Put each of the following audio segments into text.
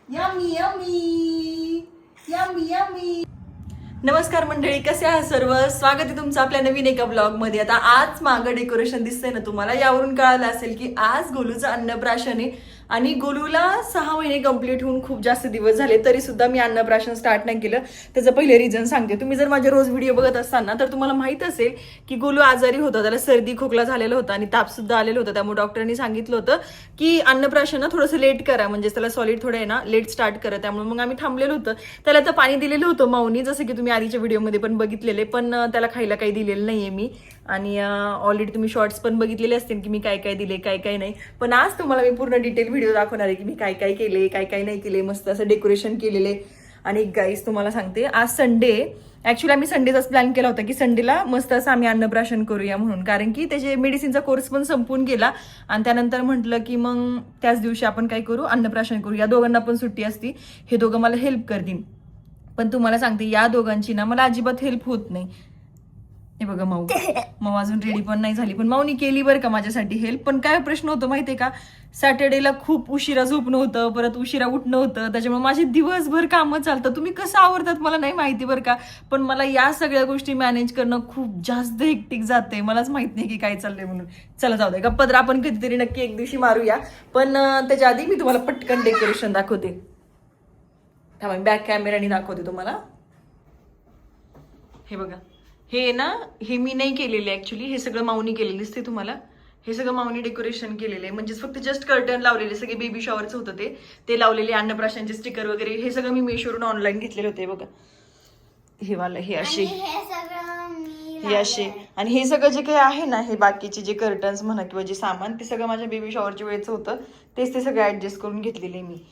Yummy yummy yummy yummy. नमस्कार मंडळी, कसे आहात सर्व? स्वागत आहे तुमचं आपल्या नवीन एका ब्लॉग मध्ये. आता आज मागं डेकोरेशन दिसतंय ना तुम्हाला, यावरून कळालं असेल की आज गोलूचं अन्नप्राशन आहे. आणि गोलूला 6 महिने कंप्लीट होऊन खूप जास्त दिवस झाले, तरी सुद्धा मी अन्नप्राशन स्टार्ट नाही केलं. त्याचं पहिले रिझन सांगते. तुम्ही जर माझे रोज व्हिडिओ बघत असताना तर तुम्हाला माहित असेल की गोलू आजारी होता, त्याला सर्दी खोकला झालेला होता आणि ताप सुद्धा आलेला होता. त्यामुळे डॉक्टरांनी सांगितलं होतं की अन्नप्राशन ना थोडंसं लेट करा, म्हणजे त्याला सॉलिड थोडं आहे ना लेट स्टार्ट करा. त्यामुळे मग आम्ही थांबलेलो होतं. त्याला तर पाणी दिलेलं होतं माऊनी, जसं की तुम्ही आधीच्या व्हिडिओमध्ये पण बघितलेले, पण त्याला खायला काही दिलेलं नाहीये मी. आणि ऑलरेडी तुम्ही शॉर्ट्स पण बघितलेले असतील की मी काय काय दिले काय काय नाही. पण आज तुम्हाला मी पूर्ण डिटेल व्हिडिओ दाखवणार आहे की मी काय काय केले काय काय नाही केले. मस्त असं डेकोरेशन केलेले. आणि गाईस तुम्हाला सांगते, आज संडे. ऍक्च्युली आम्ही संडेचाच प्लॅन केला होता की संडेला मस्त असं आम्ही अन्नप्राशन करूया म्हणून, कारण की त्याचे मेडिसिनचा कोर्स पण संपून गेला. आणि त्यानंतर म्हटलं की मग त्याच दिवशी आपण काय करू, अन्नप्राशन करू. या दोघांना पण सुट्टी असती, हे दोघं मला हेल्प करतील. पण तुम्हाला सांगते, या दोघांची ना मला अजिबात हेल्प होत नाही. हे बघा माऊ अजून रेडी पण नाही झाली, पण माऊनी केली बरं का माझ्यासाठी हेल्प. पण काय प्रश्न होतो माहितीये का, सॅटर्डेला खूप उशिरा झोपणं होतं, परत उशिरा उठणं होतं, त्याच्यामुळे माझे दिवसभर कामं चालतं. तुम्ही कसं आवरतात मला नाही माहिती बरं का, पण मला या सगळ्या गोष्टी मॅनेज करणं खूप जास्त हेक्टिक जाते. मलाच माहित नाही की काय चाललंय म्हणून. चला जाऊ दे, गप्पा आपण कधीतरी नक्की एक दिवशी मारूया. पण त्याच्या आधी मी तुम्हाला पटकन डेकोरेशन दाखवते. थांबा, बॅक कॅमेराने दाखवते तुम्हाला. हे बघा, हे ना हे मी नाही केलेले ऍक्च्युली, हे सगळं माऊनी केलेलं दिसते तुम्हाला. हे सगळं माऊनी डेकोरेशन केलेलं आहे, म्हणजे फक्त जस्ट कर्टन लावलेले, सगळे बेबी शॉवरचं होतं ते लावलेले. अन्नप्राशनचे स्टिकर वगैरे हे सगळं मी मेशोवरून ऑनलाईन घेतलेले होते. बघा हे वाला, हे असे, हे असे. आणि हे सगळं जे काही आहे ना, हे बाकीचे जे कर्टन्स म्हणा किंवा जे सामान, ते सगळं माझ्या बेबी शॉवरच्या वेळेचं होतं. तेच ते सगळं ऍडजस्ट करून घेतलेले मी.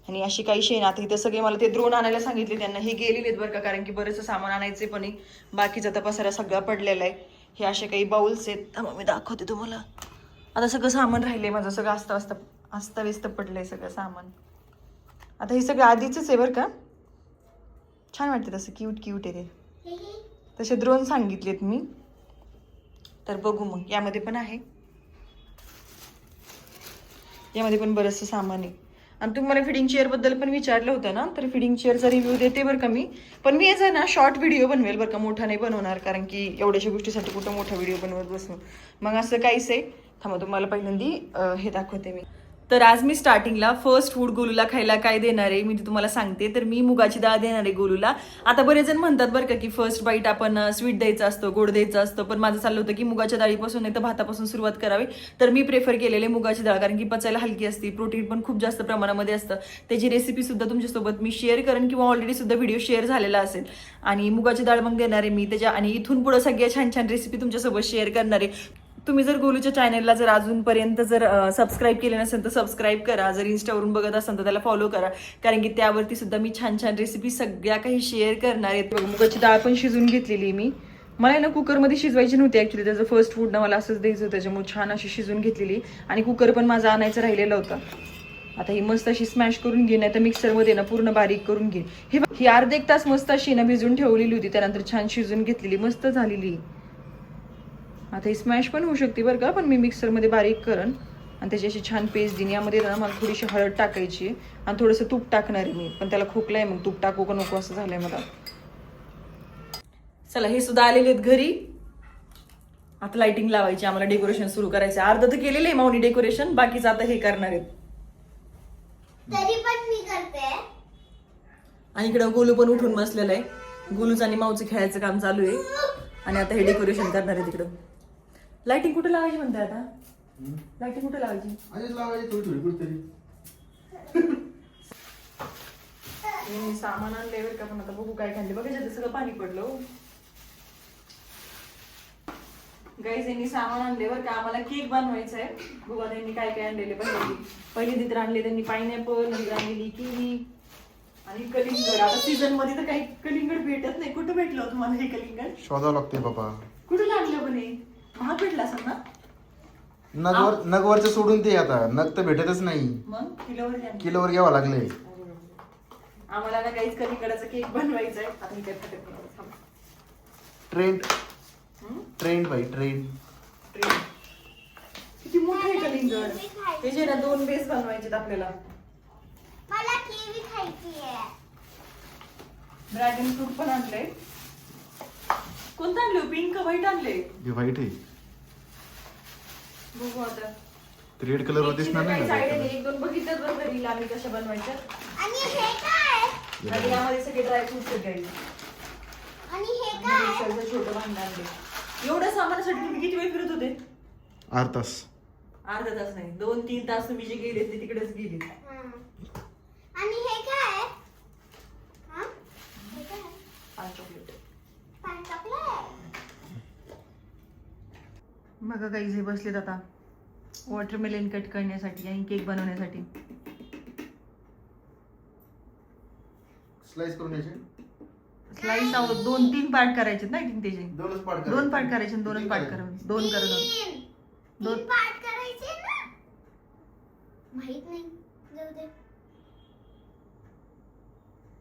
आणि अशी काही शेण, आता इथे सगळे मला ते द्रोण आणायला सांगितले त्यांना, हे गेलेले आहेत बरं का, कारण की बरेचसं सामान आणायचे पण आहे. बाकीचा तर पसारा सगळा पडलेला आहे. हे असे काही बाउल्स आहेत, थांबा मी दाखवते तुम्हाला. आता सगळं सामान राहिलंय माझं, सगळं अस्ताव्यस्त पडलंय सगळं सामान. आता हे सगळं आधीच आहे बरं का, छान वाटते तसं, क्यूट क्यूट आहे ते. तसे द्रोण सांगितलेत मी, तर बघू मग. यामध्ये पण आहे, यामध्ये पण बरंचसं सामान आहे. आणि तुम्हाला फिडिंग चेअर बद्दल पण विचारलं होतं ना, तर फिडिंग चेअरचा रिव्ह्यू देते बरं का मी. पण मी याचा ना शॉर्ट व्हिडिओ बनवेल बरं का, मोठा नाही बनवणार, कारण की एवढ्याशा गोष्टीसाठी कुठं मोठा व्हिडिओ बनवत बसू. मग असं काहीच आहे. थांबा तुम्हाला पहिल्यांदा हे दाखवते मी. तर आज मी स्टार्टिंगला फर्स्ट फूड गोलूला खायला काय देणार आहे मी तुम्हाला सांगते. तर मी मुगाची डाळ देणार आहे गोलूला. आता बरेच जण म्हणतात बरं का की फर्स्ट बाईट आपण स्वीट द्यायचं असतं, गोड द्यायचं असतं, पण माझं चाललं होतं की मुगाच्या डाळीपासून नाही तर भातापासून सुरुवात करावी. तर मी प्रेफर केलेले मुगाची डाळ, कारण की पचायला हलकी असते, प्रोटीन पण खूप जास्त प्रमाणामध्ये असतं. त्याची रेसिपी सुद्धा तुमच्यासोबत मी शेअर करेन किंवा ऑलरेडी सुद्धा व्हिडिओ शेअर झालेला असेल. आणि मुगाची डाळ मग देणार आहे मी त्याच्या. आणि इथून पुढे सगळ्या छान छान रेसिपी तुमच्यासोबत शेअर करणार आहे. तुम्ही जर गोलूच्या चॅनलला जर अजूनपर्यंत जर सबस्क्राईब केले नसेल तर सबस्क्राईब करा. जर इन्स्टावरून बघत असाल तर त्याला फॉलो करा, कारण की त्यावरती सुद्धा मी छान छान रेसिपी सगळ्या काही शेअर करणार आहे. मुगाची डाळ पण शिजून घेतलेली मी. मला ना कुकरमध्ये शिजवायची नव्हती ऍक्च्युली, त्याचं फर्स्ट फूड ना मला असंच द्यायचं होतं, त्याच्यामुळे छान अशी शिजून घेतलेली. आणि कुकर पण माझा आणायचं राहिलेला होता. आता ही मस्त अशी स्मॅश करून घे, नाही तर मिक्सरमध्ये ना पूर्ण बारीक करून घे. ही अर्धा एक तास मस्त अशी ना भिजून ठेवलेली होती, त्यानंतर छान शिजून घेतलेली, मस्त झालेली. आता ही स्मॅश पण होऊ शकते बरं का, पण मी मिक्सरमध्ये बारीक करण आणि त्याची अशी छान पेस्ट देईन. यामध्ये ना मला थोडीशी हळद टाकायची आणि थोडंसं तूप टाकणार आहे मी, पण त्याला खोकलाय, मग तूप टाकू का नको असं झालंय मला. चला, हे सुद्धा आलेले आहेत घरी. आता लाइटिंग लावायची, आम्हाला डेकोरेशन सुरू करायचं. अर्ध तर केलेलं आहे माऊनी डेकोरेशन, बाकीचं आता हे करणार आहेत. तरी पण मी करते. आणि इकडं गोलू पण उठून बसलेलं आहे. गोलूचं आणि माऊचं खेळायचं काम चालू आहे. आणि आता हे डेकोरेशन करणार आहे तिकडं. लाइटिंग कुठे लावायची म्हणते आता? लाइटिंग कुठे लावायची? आधीच लावायची थोडी थोडी कुठेतरी. मी सामान आणले बरं का, पण आता बघू काय खाल्ले. बघा त्याचं सगळं पाणी पडलं. गाईज यांनी सामान आणले बरं का, आम्हाला केक बनवायचा आहे. बघा त्यांनी काय काय आणलेले. पहिली तिथे आणले त्यांनी पायनॅपल, नंतर आणलेली किवी आणि कलिंगड. आता सीझन मध्ये तर काही कलिंगड भेटत नाही. कुठं भेटलं तुम्हाला हे कलिंगड? शोधावं लागते बाबा. कुठून आणलं पण हे? महाग भेटला असेल ना? नगवरचं सोडून ते, आता नग तर भेटतच नाही. मग किलोवर घ्यावं लागले. आम्हाला ना काहीच कलिंगडाचा केक बनवायचा आहे. आता काय ट्रेंड भाई ट्रेंड. किती मोठं आहे कलिंगड. हे जे ना 2 बेस बनवायचे आपल्याला. मला किवी खायची आहे. ड्रॅगन फ्रूट पण आणलंय. कोणतं आणलं? पिंक का व्हाईट आणले? हे व्हाईट आहे. बघू आता. रेड कलर वर दिसणार नाही काही ना idea red नाही. color. एक दोन बघितलं बरं घरी आम्ही कशा बनवायच्या. आणि हे काय? आणि यामध्ये सगळे ड्रायफ्रुट्स आहेत काही. आणि हे काय? मिक्सरचं छोटं भांडं आणलंय. एवढं सामानासाठी तुम्ही किती वेळ फिरत होते? अर्धा तास. अर्धा तास नाही, 2-3 तास तुम्ही जे गेले ते तिकडेच गेले. हं. आणि हे काय? हं? हे काय? पाच चॉकलेट. पान टाकलंय. बघा काही जे बसलेत आता वॉटरमेलन कट करण्यासाठी आणि केक बनवण्यासाठी. स्लाइस करून घ्यायचे. स्लाइस 2-3 पार्ट करायचे ना, I think त्याचे दोनच पार्ट 2 पार्ट करायचे आणि 2च पार्ट करायचे. 2 करत तीन. दोन. तीन पार्ट करायचे ना? माहित नाही. जाऊ दे.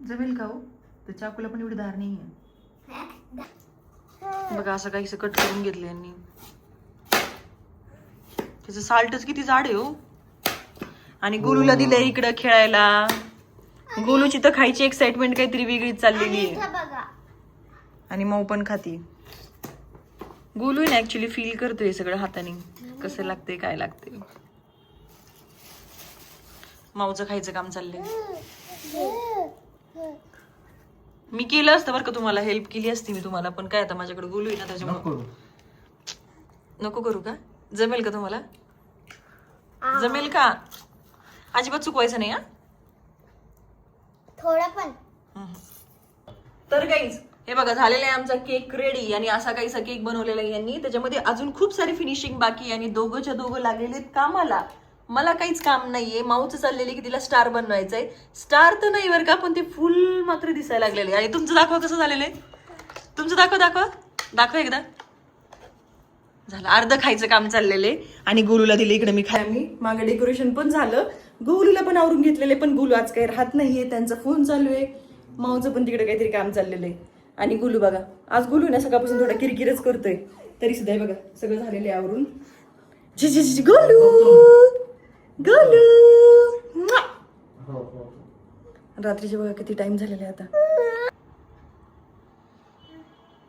जमेल का हो? तर चाकूला पण एवढी धार नाहीये. हं. बघा असं काहीसं कट करून घेतलं यांनी. त्याचं साल्टच किती जाड आहे हो. आणि गोलूला दिलंय इकडं खेळायला. गोलूची तर खायची एक्साइटमेंट काहीतरी वेगळीच चाललेली आणि आहे. इथं बघा. आणि मऊ पण खाती. गोलू ना ऍक्च्युली फील करतोय सगळं हाताने कसं लागतंय काय लागतंय. माऊचं खायचं काम चाललंय. मी केलं असतं बरं का, तुम्हाला हेल्प केली असती मी तुम्हाला, पण काय आता माझ्याकडे गोलू आहे ना त्याच्यामुळे. नको. नको करू का? जमेल का तुम्हाला? जमेल का? अजिबात चुकवायचं नाही हा. थोडं पण. तर गाईज हे बघा झालेला आहे आमचा केक रेडी. आणि असा काहीसा केक बनवलेला आहे यांनी. त्याच्यामध्ये अजून खूप सारी फिनिशिंग बाकी आहे आणि दोघंच्या दोघं लागलेले आहेत कामाला. मला काहीच काम नाहीये. माऊचं चाललेले की तिला स्टार बनवायचंय. स्टार तर नाही बरं का, पण ते फुल मात्र दिसायला लागलेले. आणि तुमचं दाखवा कसं झालेलं आहे. तुमचं दाखवा एकदा. झालं अर्ध खायचं काम चाललेले. आणि गोलूला दिले इकडे मी खाय. मी मागे डेकोरेशन पण झालं. गोलूला पण आवरून घेतलेले, पण गोलू आज काही राहत नाहीये. त्यांचा फोन चालू आहे. माऊचं पण तिकडे काहीतरी काम चाललेलं आहे. आणि गोलू बघा, आज गोलू ना सकाळपासून थोडा किरकिरच करतोय. तरी सुद्धा बघा सगळं झालेलं आहे आवरून. गोलू म्वा! रात्रीचे बघा किती टाइम झालेला आहे आता.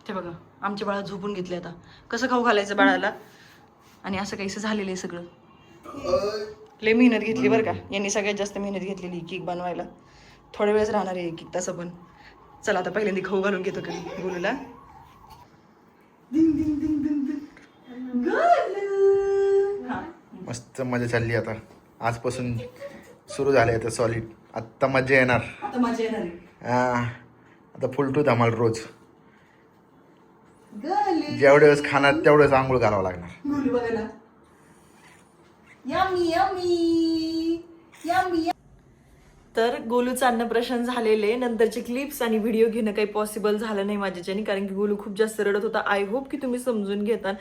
ते बघा आमच्या बाळा झोपून घेतले. आता कसं खाऊ घालायचं बाळाला. आणि असं काहीसं झालेलं आहे सगळं. लय मेहनत घेतली बरं का यांनी. सगळ्यात जास्त मेहनत घेतलेली केक बनवायला. थोड्या वेळच राहणार आहे केक तसं पण. चला आता पहिल्यांदा खाऊ घालून घेतो कधी गोलूला. मस्त मजा चालली आता. आजपासून सुरू झाले आता सॉलिड. आत्ता मजा येणार. आता मजा येणार आहे. आता फुल टू धमाल रोज. जेवढे वेळेस खाणार तेवढेच आंघोळ घालावं लागणार. गोलू बघायला. Yummy yummy yummy. तर गोलूचं अन्नप्राशन झालेले. नंतरचे क्लिप्स आणि व्हिडिओ घेणं काही पॉसिबल झालं नाही माझ्याच्याने, कारण की गोलू खूप जास्त रडत होता. आय होप की तुम्ही समजून घेता.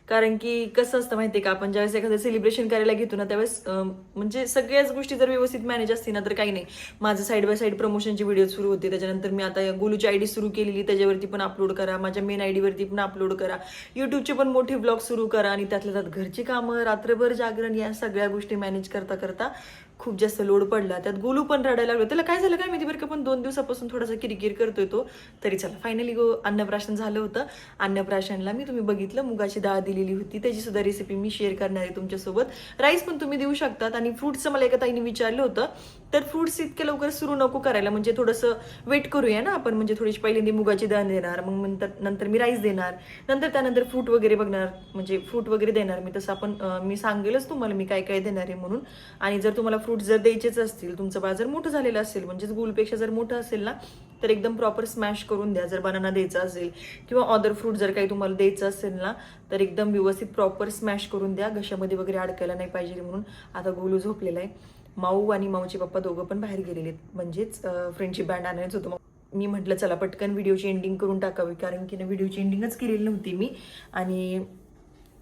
कारण की कसं असतं माहितीये का, आपण ज्यावेळेस एखादं सेलिब्रेशन करायला घेतो ना त्यावेळेस म्हणजे सगळ्याच गोष्टी जर व्यवस्थित मॅनेज असतील ना तर काही नाही. माझं साईड बाय साईड प्रमोशनची व्हिडिओ सुरू होते. त्याच्यानंतर मी आता गोलूची आयडी सुरू केलेली, त्याच्यावरती पण अपलोड करा. माझ्या मेन आयडीवरती पण अपलोड करा. युट्यूबचे पण मोठे ब्लॉग सुरू करा. आणि त्यातल्या त्यात घरची कामं, रात्रभर जागरण, या सगळ्या गोष्टी मॅनेज करता करता खूप जास्त लोड पडला. त्यात गोलू पण रडायला लागलो. त्याला काय झालं काय माहिती बरं का, पण 2 दिवसापासून थोडासा किरकिर करतोय तो. तरी चला फायनली अन्नप्राशन झालं होतं. अन्नप्राशनला मी तुम्ही बघितलं मुगाची डाळ दिलेली होती. त्याची सुद्धा रेसिपी मी शेअर करणार आहे तुमच्यासोबत. राईस पण तुम्ही देऊ शकतात. आणि फ्रुट्सचं मला एका ताईने विचारलं होतं, तर फ्रुट्स इतके लवकर सुरू नको करायला, म्हणजे थोडंसं वेट करूया ना आपण. म्हणजे थोडीशी पहिल्यांदा मुगाची डाळ देणार, मग नंतर मी राईस देणार, त्यानंतर फ्रूट वगैरे बघणार, म्हणजे फ्रूट वगैरे देणार मी. तसं आपण मी सांगेलच तुम्हाला मी काय काय देणार आहे म्हणून. आणि जर तुम्हाला फ्रूट जर द्यायचेच असतील, तुमचं बाळ जर मोठं झालेलं असेल, म्हणजेच गोलपेक्षा जर मोठं असेल ना, तर एकदम प्रॉपर स्मॅश करून द्या. जर बनाना द्यायचा असेल किंवा अदर फ्रूट जर काही तुम्हाला द्यायचं असेल ना, तर एकदम व्यवस्थित प्रॉपर स्मॅश करून द्या. घशामध्ये वगैरे अडकायला नाही पाहिजे म्हणून. आता गोलू झोपलेला आहे. माऊ आणि माऊचे पप्पा दोघं पण बाहेर गेलेले आहेत, म्हणजेच फ्रेंडशिप बँड आणायचं होतं. मी म्हटलं चला पटकन व्हिडिओची एंडिंग करून टाकावी, कारण की ना व्हिडिओची एंडिंगच केलेली नव्हती मी. आणि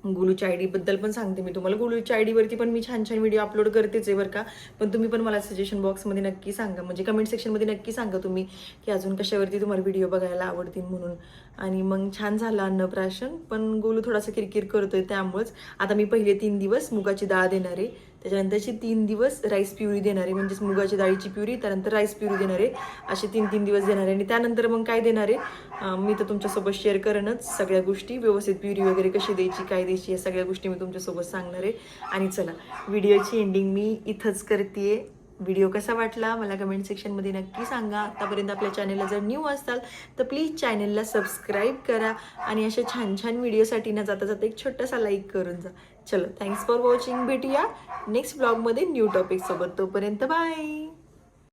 गोलूच्या आयडीबद्दल पण सांगते मी तुम्हाला. गोलूच्या आयडीवरती पण मी छान छान व्हिडिओ अपलोड करतेच आहे बरं का. पण तुम्ही पण मला सजेशन बॉक्समध्ये नक्की सांगा, म्हणजे कमेंट सेक्शनमध्ये नक्की सांगा तुम्ही की अजून कशावरती तुम्हाला व्हिडिओ बघायला आवडतील म्हणून. आणि मग छान झालं अन्नप्राशन. पण गोलू थोडासा किरकिर करतोय, त्यामुळेच आता मी पहिले 3 दिवस मुगाची डाळ देणार आहे. त्याच्यानंतरची 3 दिवस राईस प्युरी देणार आहे, म्हणजेच मुगाची डाळीची प्युरी, त्यानंतर राईस प्युरी देणार आहे. असे 3 दिवस देणार आहे. आणि त्यानंतर मग काय देणार आहे मी तर तुमच्यासोबत शेअर करेनच सगळ्या गोष्टी, व्यवस्थित प्युरी वगैरे कशी द्यायची, काय द्यायची, या सगळ्या गोष्टी मी तुमच्यासोबत सांगणार आहे. आणि चला, व्हिडिओची एंडिंग मी इथंच करते. व्हिडिओ कसा वाटला मला कमेंट सेक्शनमध्ये नक्की सांगा. आतापर्यंत आपल्या चॅनलला जर न्यू असाल तर प्लीज चॅनलला सबस्क्राईब करा आणि अशा छान छान व्हिडिओसाठी ना जाता जाता एक छोटासा लाईक करून जा. चलो, थँक्स फॉर वॉचिंग. भेटूया नेक्स्ट ब्लॉगमध्ये न्यू टॉपिकसोबत. तोपर्यंत बाय.